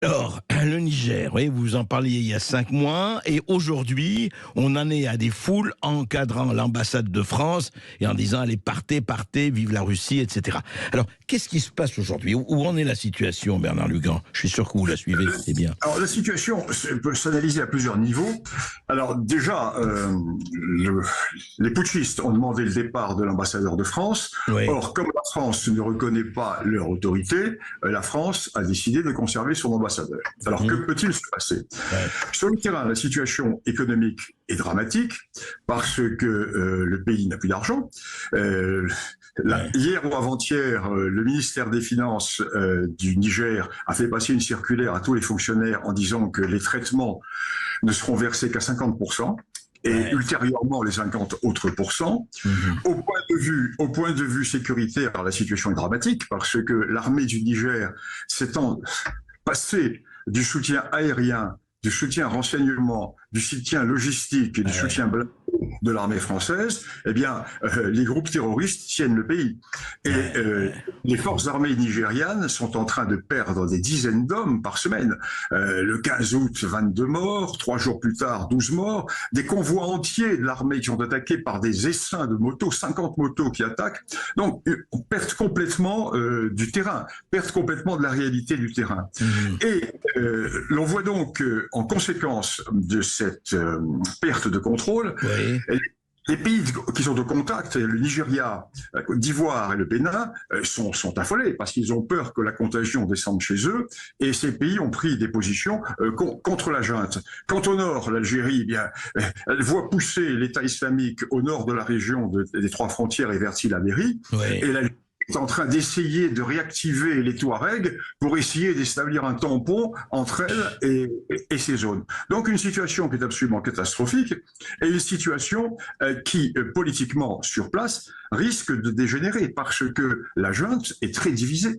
Alors, le Niger, oui, vous en parliez il y a 5 mois, et aujourd'hui, on en est à des foules encadrant l'ambassade de France et en disant, allez, partez, partez, vive la Russie, etc. Alors, qu'est-ce qui se passe aujourd'hui? Où en est la situation, Bernard Lugan? Je suis sûr que vous la suivez, c'est bien. Alors la situation peut s'analyser à plusieurs niveaux. Alors déjà, les putschistes ont demandé le départ de l'ambassadeur de France. Oui. Or, comme la France ne reconnaît pas leur autorité, la France a décidé de conserver son ambassadeur. Alors que peut-il se passer? Ouais. Sur le terrain, la situation économique est dramatique parce que le pays n'a plus d'argent. Hier ou avant-hier, le ministère des Finances du Niger a fait passer une circulaire à tous les fonctionnaires en disant que les traitements ne seront versés qu'à 50%. Et ultérieurement les 50 autres pourcents. Au point de vue sécuritaire, la situation est dramatique parce que l'armée du Niger s'étant passée du soutien aérien, du soutien renseignement, du soutien logistique et du soutien de l'armée française, eh bien, les groupes terroristes tiennent le pays. Et les forces armées nigérianes sont en train de perdre des dizaines d'hommes par semaine. Le 15 août, 22 morts, 3 jours plus tard, 12 morts, des convois entiers de l'armée qui sont attaqués par des essaims de motos, 50 motos qui attaquent. Donc, on perd complètement du terrain, perd complètement de la réalité du terrain. Et l'on voit donc, en conséquence de cette perte de contrôle, les pays qui sont au contact, le Nigeria, la Côte d'Ivoire et le Bénin, sont affolés parce qu'ils ont peur que la contagion descende chez eux. Et ces pays ont pris des positions contre la junte. Quant au nord, l'Algérie, eh bien, elle voit pousser l'État islamique au nord de la région des 3 frontières et vers Tillabéri. Et l'Algérie est en train d'essayer de réactiver les Touaregs pour essayer d'établir un tampon entre elle et ces zones. Donc une situation qui est absolument catastrophique et une situation qui, politiquement, sur place, risque de dégénérer parce que la junte est très divisée.